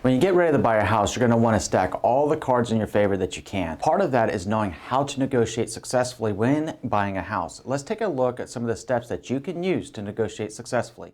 When you get ready to buy a house, you're going to want to stack all the cards in your favor that you can. Part of that is knowing how to negotiate successfully when buying a house. Let's take a look at some of the steps that you can use to negotiate successfully.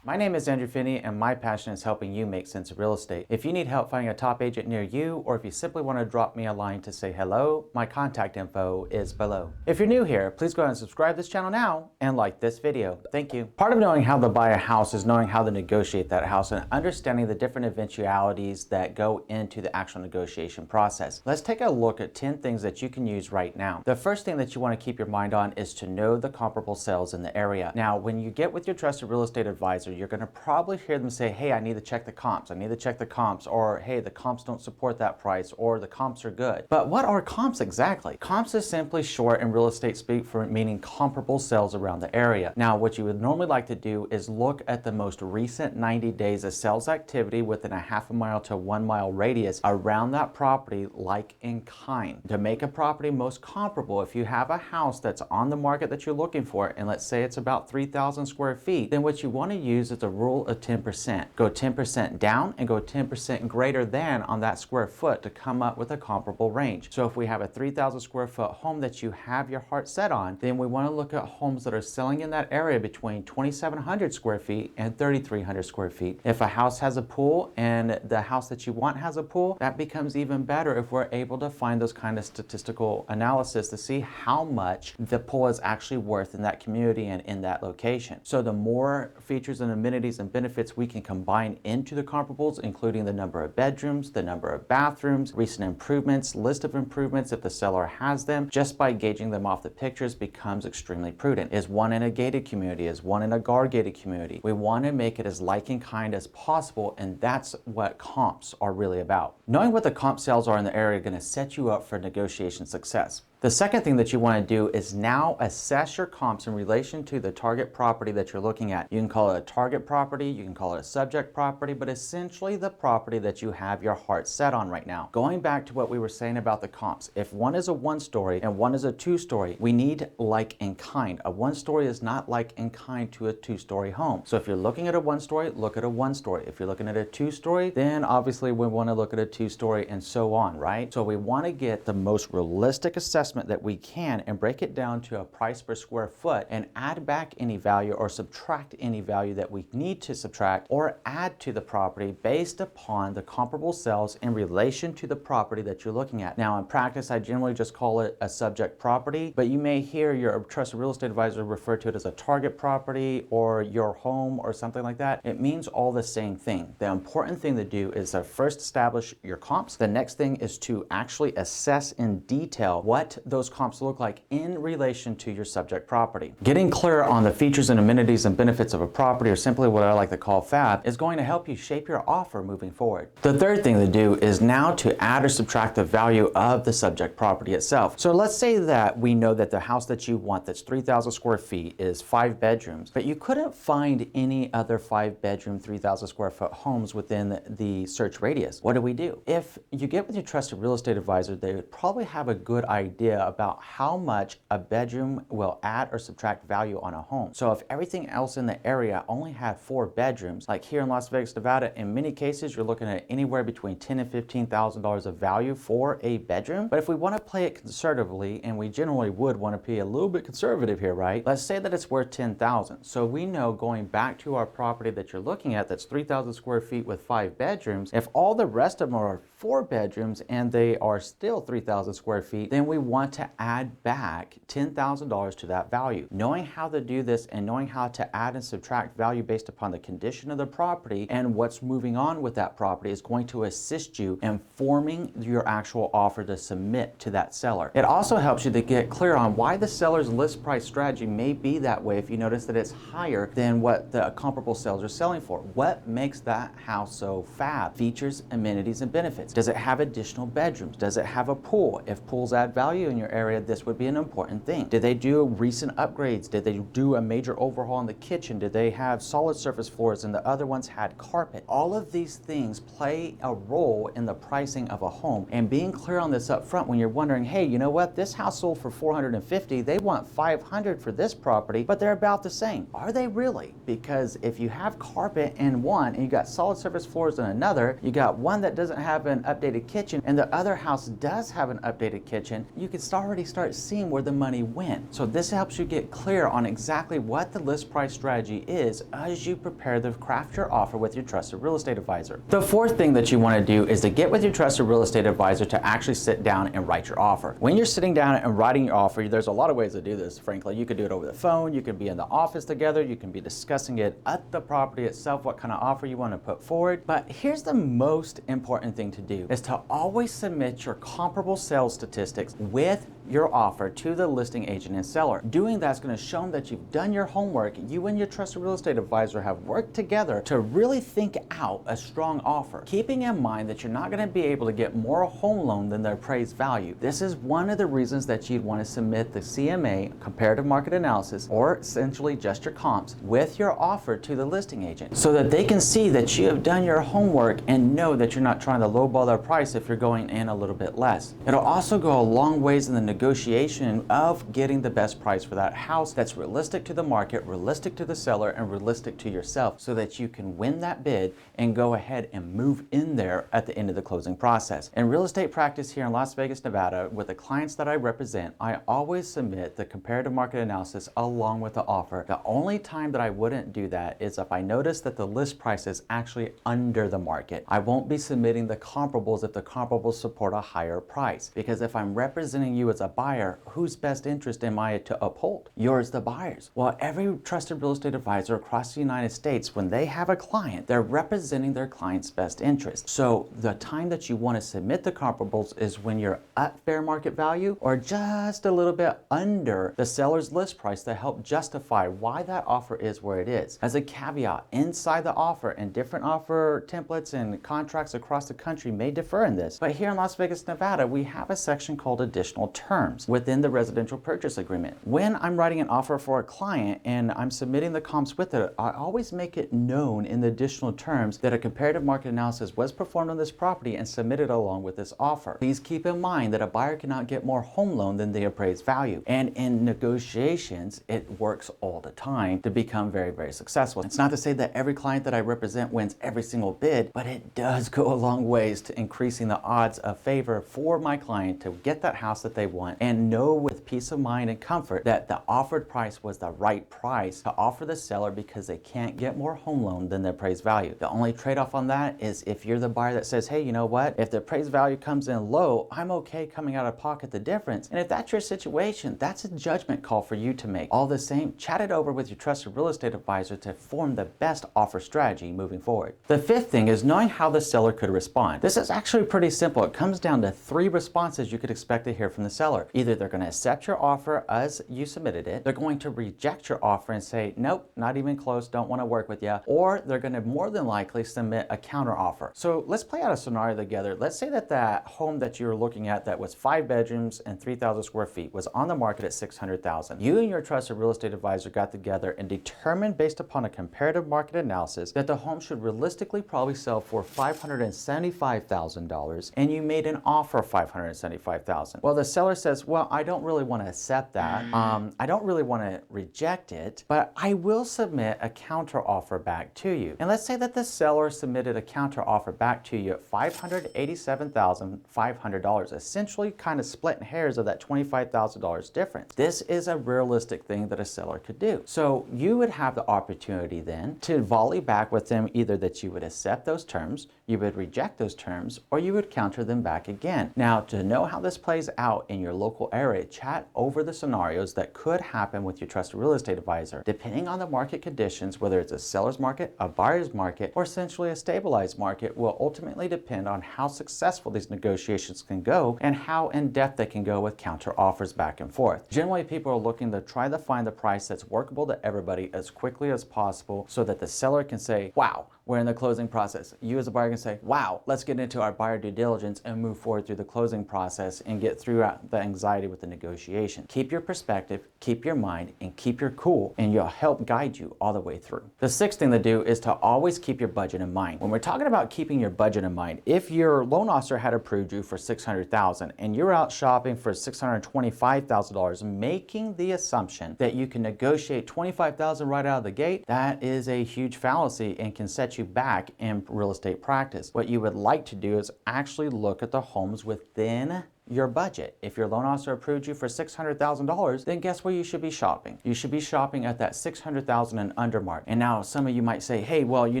My name is Andrew Finney, and my passion is helping you make sense of real estate. If you need help finding a top agent near you, or if you simply want to drop me a line to say hello, my contact info is below. If you're new here, please go ahead and subscribe to this channel now and like this video. Thank you. Part of knowing how to buy a house is knowing how to negotiate that house and understanding the different eventualities that go into the actual negotiation process. Let's take a look at 10 things that you can use right now. The first thing that you want to keep your mind on is to know the comparable sales in the area. Now, when you get with your trusted real estate advisor, you're going to probably hear them say, hey, I need to check the comps. I need to check the comps, or hey, the comps don't support that price, or the comps are good. But what are comps exactly? Comps is simply short in real estate speak for meaning comparable sales around the area. Now, what you would normally like to do is look at the most recent 90 days of sales activity within a half a mile to 1 mile radius around that property, like in kind. To make a property most comparable, if you have a house that's on the market that you're looking for, and let's say it's about 3,000 square feet, then what you want to use is a rule of 10%. Go 10% down and go 10% greater than on that square foot to come up with a comparable range. So if we have a 3,000 square foot home that you have your heart set on, then we want to look at homes that are selling in that area between 2,700 square feet and 3,300 square feet. If a house has a pool and the house that you want has a pool, that becomes even better if we're able to find those kind of statistical analysis to see how much the pool is actually worth in that community and in that location. So the more features and amenities and benefits we can combine into the comparables, including the number of bedrooms, the number of bathrooms, recent improvements, list of improvements if the seller has them, just by gauging them off the pictures becomes extremely prudent. Is one in a gated community? Is one in a guard gated community? We want to make it as like and kind as possible, and that's what comps are really about. Knowing what the comp sales are in the area is going to set you up for negotiation success. The second thing that you want to do is now assess your comps in relation to the target property that you're looking at. You can call it a target property, you can call it a subject property, but essentially the property that you have your heart set on right now. Going back to what we were saying about the comps, if one is a 1-story and one is a 2-story, we need like and kind. A 1-story is not like and kind to a 2-story home. So if you're looking at a 1-story, look at a 1-story. If you're looking at a 2-story, then obviously we want to look at a 2-story and so on, right? So we want to get the most realistic assessment that we can and break it down to a price per square foot and add back any value or subtract any value that we need to subtract or add to the property based upon the comparable sales in relation to the property that you're looking at. Now in practice, I generally just call it a subject property, but you may hear your trusted real estate advisor refer to it as a target property or your home or something like that. It means all the same thing. The important thing to do is to first establish your comps. The next thing is to actually assess in detail what those comps look like in relation to your subject property. Getting clear on the features and amenities and benefits of a property, or simply what I like to call FAB, is going to help you shape your offer moving forward. The third thing to do is now to add or subtract the value of the subject property itself. So let's say that we know that the house that you want that's 3,000 square feet is 5 bedrooms, but you couldn't find any other 5-bedroom, 3,000 square foot homes within the search radius. What do we do? If you get with your trusted real estate advisor, they would probably have a good idea about how much a bedroom will add or subtract value on a home. So if everything else in the area only had 4 bedrooms, like here in Las Vegas, Nevada, in many cases you're looking at anywhere between $10,000 and $15,000 of value for a bedroom. But if we want to play it conservatively, and we generally would want to be a little bit conservative here, right? Let's say that it's worth $10,000. So we know, going back to our property that you're looking at that's 3,000 square feet with 5 bedrooms, if all the rest of them are 4 bedrooms and they are still 3,000 square feet, then we want to add back $10,000 to that value. Knowing how to do this and knowing how to add and subtract value based upon the condition of the property and what's moving on with that property is going to assist you in forming your actual offer to submit to that seller. It also helps you to get clear on why the seller's list price strategy may be that way if you notice that it's higher than what the comparable sellers are selling for. What makes that house so fab? Features, amenities, and benefits. units? Does it have additional bedrooms? Does it have a pool? If pools add value in your area, this would be an important thing. Did they do recent upgrades? Did they do a major overhaul in the kitchen? Did they have solid surface floors and the other ones had carpet? All of these things play a role in the pricing of a home, and being clear on this up front when you're wondering, hey, you know what, this house sold for $450, they want $500 for this property, but they're about the same. Are they really? Because if you have carpet in one and you got solid surface floors in another, you got one that doesn't have an updated kitchen and the other house does have an updated kitchen, you can already start seeing where the money went. So this helps you get clear on exactly what the list price strategy is as you prepare to craft your offer with your trusted real estate advisor. The fourth thing that you want to do is to get with your trusted real estate advisor to actually sit down and write your offer. When you're sitting down and writing your offer, there's a lot of ways to do this, frankly. You could do it over the phone, you could be in the office together, you can be discussing it at the property itself, what kind of offer you want to put forward. But here's the most important thing to do is to always submit your comparable sales statistics with your offer to the listing agent and seller. Doing that's going to show them that you've done your homework. You and your trusted real estate advisor have worked together to really think out a strong offer, keeping in mind that you're not going to be able to get more home loan than their appraised value. This is one of the reasons that you'd want to submit the CMA, comparative market analysis, or essentially just your comps, with your offer to the listing agent so that they can see that you have done your homework and know that you're not trying to lowball their price if you're going in a little bit less. It'll also go a long ways in the negotiation of getting the best price for that house that's realistic to the market, realistic to the seller, and realistic to yourself so that you can win that bid and go ahead and move in there at the end of the closing process. In real estate practice here in Las Vegas, Nevada, with the clients that I represent, I always submit the comparative market analysis along with the offer. The only time that I wouldn't do that is if I notice that the list price is actually under the market. I won't be submitting the comparables if the comparables support a higher price, because if I'm representing you as a buyer, whose best interest am I to uphold? Yours, the buyers. Well, every trusted real estate advisor across the United States, when they have a client, they're representing their client's best interest. So the time that you want to submit the comparables is when you're at fair market value or just a little bit under the seller's list price to help justify why that offer is where it is. As a caveat, inside the offer, and different offer templates and contracts across the country may differ in this, but here in Las Vegas, Nevada, we have a section called additional terms within the residential purchase agreement. When I'm writing an offer for a client and I'm submitting the comps with it, I always make it known in the additional terms that a comparative market analysis was performed on this property and submitted along with this offer. Please keep in mind that a buyer cannot get more home loan than the appraised value. And in negotiations, it works all the time to become very, very successful. It's not to say that every client that I represent wins every single bid, but it does go a long ways to increasing the odds of favor for my client to get that house that they want and know with peace of mind and comfort that the offered price was the right price to offer the seller because they can't get more home loan than the appraised value. The only trade-off on that is if you're the buyer that says, hey, you know what, if the appraised value comes in low, I'm okay coming out of pocket the difference. And if that's your situation, that's a judgment call for you to make. All the same, chat it over with your trusted real estate advisor to form the best offer strategy moving forward. The fifth thing is knowing how the seller could respond. This is actually pretty simple. It comes down to 3 responses you could expect to hear from the seller. Either they're going to accept your offer as you submitted it, they're going to reject your offer and say, nope, not even close, don't want to work with you, or they're going to more than likely submit a counter offer. So let's play out a scenario together. Let's say that that home that you're looking at that was 5 bedrooms and 3,000 square feet was on the market at $600,000. You and your trusted real estate advisor got together and determined based upon a comparative market analysis that the home should realistically probably sell for $575,000, and you made an offer of $575,000. Well, the seller says, well, I don't really want to accept that. I don't really want to reject it, but I will submit a counter offer back to you. And let's say that the seller submitted a counter offer back to you at $587,500, essentially kind of splitting hairs of that $25,000 difference. This is a realistic thing that a seller could do. So you would have the opportunity then to volley back with them either that you would accept those terms, you would reject those terms, or you would counter them back again. Now, to know how this plays out in your your local area, chat over the scenarios that could happen with your trusted real estate advisor. Depending on the market conditions, whether it's a seller's market, a buyer's market, or essentially a stabilized market, will ultimately depend on how successful these negotiations can go and how in-depth they can go with counter offers back and forth. Generally, people are looking to try to find the price that's workable to everybody as quickly as possible so that the seller can say, wow, we're in the closing process. You as a buyer can say, wow, let's get into our buyer due diligence and move forward through the closing process and get through the anxiety with the negotiation. Keep your perspective, keep your mind, and keep your cool, and you'll help guide you all the way through. The sixth thing to do is to always keep your budget in mind. When we're talking about keeping your budget in mind, if your loan officer had approved you for $600,000 and you're out shopping for $625,000, making the assumption that you can negotiate $25,000 right out of the gate, that is a huge fallacy and can set you back in real estate practice. What you would like to do is actually look at the homes within your budget. If your loan officer approved you for $600,000, then guess where you should be shopping? You should be shopping at that $600,000 and under mark. And now some of you might say, hey, well, you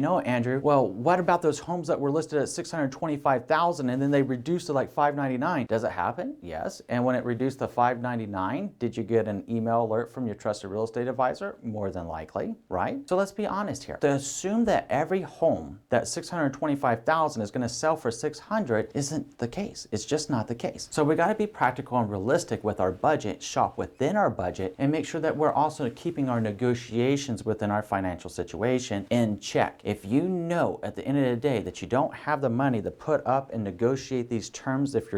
know, Andrew, well, what about those homes that were listed at $625,000 and then they reduced to like $599? Does it happen? Yes. And when it reduced to $599, did you get an email alert from your trusted real estate advisor? More than likely, right? So let's be honest here. To assume that every home that $625,000 is going to sell for $600,000 isn't the case. It's just not the case. So we got to be practical and realistic with our budget, shop within our budget, and make sure that we're also keeping our negotiations within our financial situation in check. If you know at the end of the day that you don't have the money to put up and negotiate these terms, if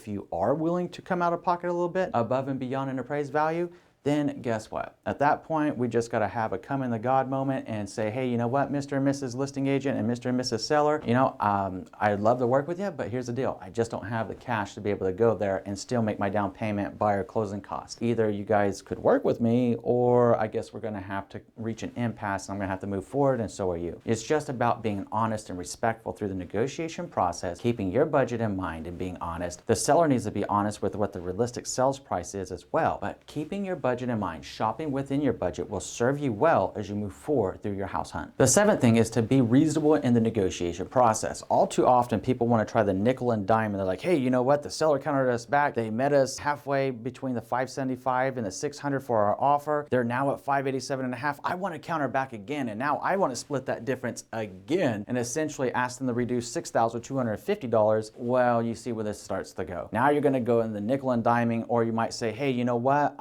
you are willing to come out of pocket a little bit above and beyond an appraised value, then guess what? At that point, we just got to have a come in the God moment and say, hey, you know what, Mr. and Mrs. Listing Agent and Mr. and Mrs. Seller, you know, I'd love to work with you, but here's the deal. I just don't have the cash to be able to go there and still make my down payment, buyer closing costs. Either you guys could work with me, or I guess we're going to have to reach an impasse and I'm going to have to move forward, and so are you. It's just about being honest and respectful through the negotiation process, keeping your budget in mind and being honest. The seller needs to be honest with what the realistic sales price is as well, but keeping your budget in mind, shopping within your budget will serve you well as you move forward through your house hunt. The seventh thing is to be reasonable in the negotiation process. All too often, people want to try the nickel and dime, and they're like, hey, you know what? The seller countered us back. They met us halfway between the $575 and the $600 for our offer. They're now at $587.5. I want to counter back again, and now I want to split that difference again and essentially ask them to reduce $6,250. Well, you see where this starts to go. Now you're going to go in the nickel and diming, or you might say, hey, you know what?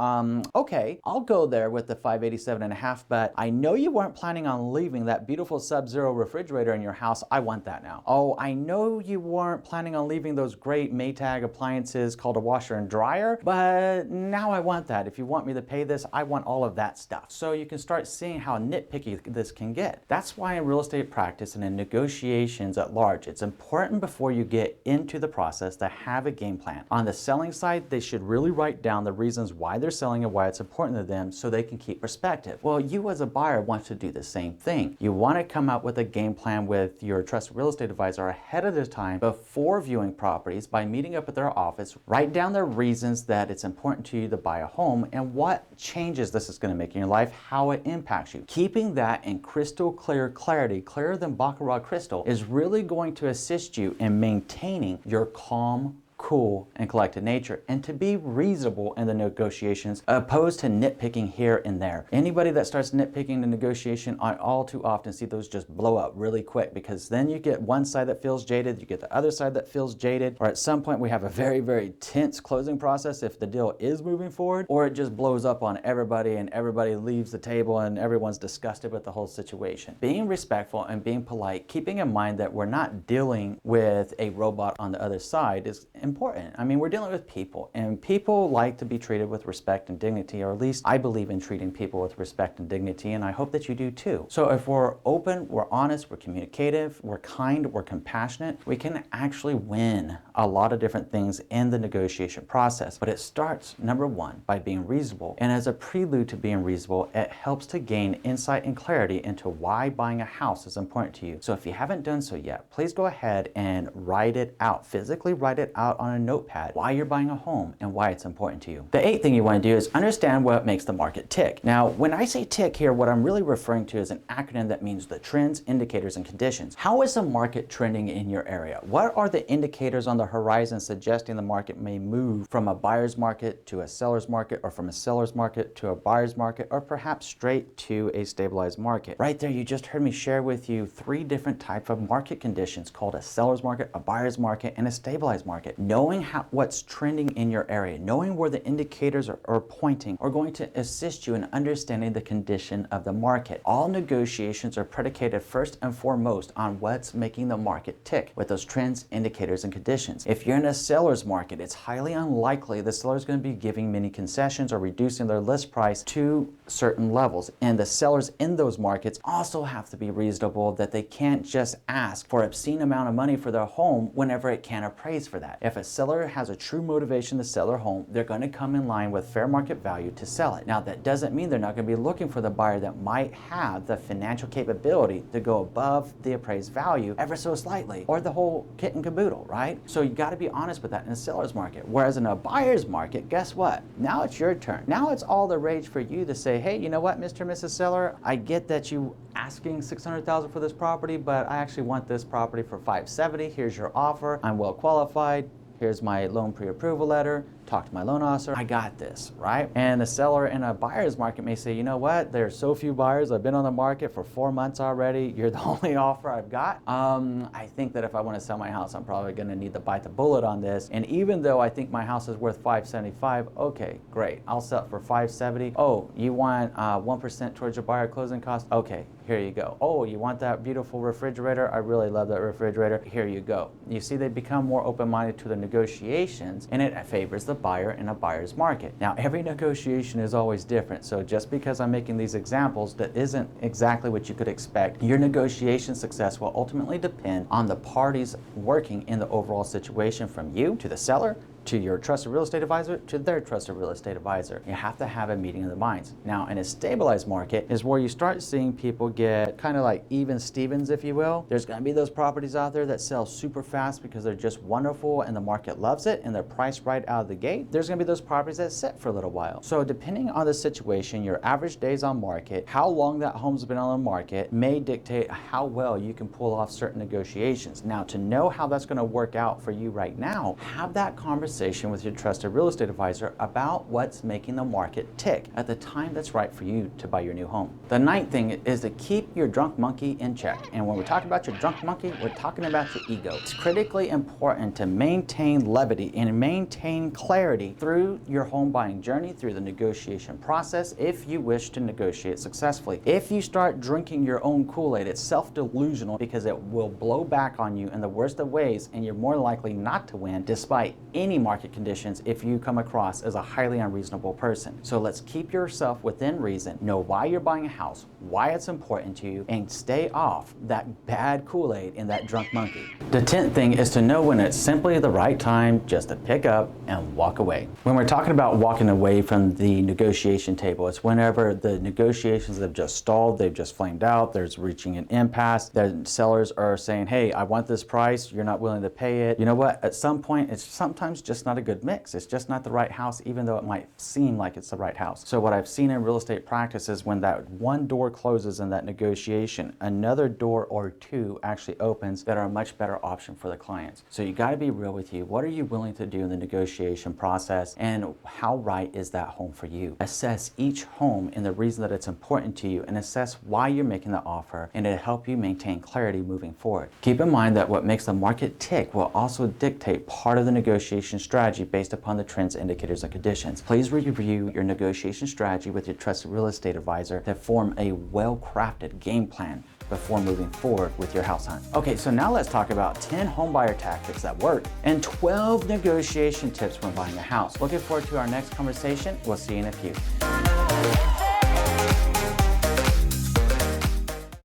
Okay, I'll go there with the $587.5, but I know you weren't planning on leaving that beautiful Sub-Zero refrigerator in your house. I want that now. Oh, I know you weren't planning on leaving those great Maytag appliances called a washer and dryer, but now I want that. If you want me to pay this, I want all of that stuff. So you can start seeing how nitpicky this can get. That's why in real estate practice and in negotiations at large, it's important before you get into the process to have a game plan. On the selling side, they should really write down the reasons why they're selling and why it's important to them so they can keep perspective. Well, you as a buyer want to do the same thing. You want to come up with a game plan with your trusted real estate advisor ahead of the time before viewing properties by meeting up at their office. Write down the reasons that it's important to you to buy a home and what changes this is going to make in your life, how it impacts you. Keeping that in crystal clear clarity, clearer than Baccarat crystal, is really going to assist you in maintaining your calm, cool, and collected nature, and to be reasonable in the negotiations opposed to nitpicking here and there. Anybody that starts nitpicking the negotiation, I all too often see those just blow up really quick, because then you get one side that feels jaded, you get the other side that feels jaded, or at some point we have a very, very tense closing process if the deal is moving forward, or it just blows up on everybody and everybody leaves the table and everyone's disgusted with the whole situation. Being respectful and being polite, keeping in mind that we're not dealing with a robot on the other side, is important. I mean, we're dealing with people, and people like to be treated with respect and dignity, or at least I believe in treating people with respect and dignity, and I hope that you do too. So if we're open, we're honest, we're communicative, we're kind, we're compassionate, we can actually win a lot of different things in the negotiation process. But it starts, number one, by being reasonable. And as a prelude to being reasonable, it helps to gain insight and clarity into why buying a house is important to you. So if you haven't done so yet, please go ahead and write it out, physically write it out on a notepad why you're buying a home and why it's important to you. The 8th thing you want to do is understand what makes the market tick. Now, when I say tick here, what I'm really referring to is an acronym that means the trends, indicators, and conditions. How is the market trending in your area? What are the indicators on the horizon suggesting the market may move from a buyer's market to a seller's market, or from a seller's market to a buyer's market, or perhaps straight to a stabilized market? Right there, you just heard me share with you 3 different types of market conditions called a seller's market, a buyer's market, and a stabilized market. Knowing what's trending in your area, knowing where the indicators are pointing, are going to assist you in understanding the condition of the market. All negotiations are predicated first and foremost on what's making the market tick, with those trends, indicators, and conditions. If you're in a seller's market, it's highly unlikely the seller is going to be giving many concessions or reducing their list price to certain levels. And the sellers in those markets also have to be reasonable, that they can't just ask for obscene amount of money for their home whenever it can't appraise for that. If a seller has a true motivation to sell their home, they're going to come in line with fair market value to sell it. Now, that doesn't mean they're not going to be looking for the buyer that might have the financial capability to go above the appraised value ever so slightly, or the whole kit and caboodle, right? So you got to be honest with that in a seller's market. Whereas in a buyer's market, guess what? Now it's your turn. Now it's all the rage for you to say, hey, you know what, Mr. and Mrs. Seller, I get that you asking $600,000 for this property, but I actually want this property for $570. Here's your offer. I'm well qualified. Here's my loan pre-approval letter. Talk to my loan officer. I got this, right? And the seller in a buyer's market may say, you know what? There's so few buyers. I've been on the market for 4 months already. You're the only offer I've got. I think that if I want to sell my house, I'm probably going to need to bite the bullet on this. And even though I think my house is worth $575, okay, great. I'll sell it for $570. Oh, you want 1% towards your buyer closing cost? Okay, here you go. Oh, you want that beautiful refrigerator? I really love that refrigerator. Here you go. You see, they become more open-minded to the negotiations, and it favors the buyer in a buyer's market. Now, every negotiation is always different, so just because I'm making these examples, that isn't exactly what you could expect. Your negotiation success will ultimately depend on the parties working in the overall situation, from you to the seller, to your trusted real estate advisor, to their trusted real estate advisor. You have to have a meeting of the minds. Now, in a stabilized market is where you start seeing people get kind of like even Stevens, if you will. There's gonna be those properties out there that sell super fast because they're just wonderful and the market loves it and they're priced right out of the gate. There's gonna be those properties that sit for a little while. So depending on the situation, your average days on market, how long that home's been on the market may dictate how well you can pull off certain negotiations. Now, to know how that's gonna work out for you right now, have that conversation with your trusted real estate advisor about what's making the market tick at the time that's right for you to buy your new home. The 9th thing is to keep your drunk monkey in check. And when we talk about your drunk monkey, we're talking about your ego. It's critically important to maintain levity and maintain clarity through your home buying journey, through the negotiation process, if you wish to negotiate successfully. If you start drinking your own Kool-Aid, it's self-delusional, because it will blow back on you in the worst of ways, and you're more likely not to win despite any market conditions if you come across as a highly unreasonable person. So let's keep yourself within reason, know why you're buying a house, why it's important to you, and stay off that bad Kool-Aid and that drunk monkey. The 10th thing is to know when it's simply the right time just to pick up and walk away. When we're talking about walking away from the negotiation table, it's whenever the negotiations have just stalled, they've just flamed out, there's reaching an impasse, the sellers are saying, hey, I want this price, you're not willing to pay it. You know what? At some point, it's sometimes just not a good mix. It's just not the right house, even though it might seem like it's the right house. So what I've seen in real estate practice is when that one door closes in that negotiation, another door or two actually opens that are a much better option for the clients. So you got to be real with you. What are you willing to do in the negotiation process, and how right is that home for you? Assess each home and the reason that it's important to you, and assess why you're making the offer, and it'll help you maintain clarity moving forward. Keep in mind that what makes the market tick will also dictate part of the negotiation strategy based upon the trends, indicators, and conditions. Please review your negotiation strategy with your trusted real estate advisor to form a well-crafted game plan before moving forward with your house hunt. Okay, so now let's talk about 10 homebuyer tactics that work and 12 negotiation tips when buying a house. Looking forward to our next conversation. We'll see you in a few.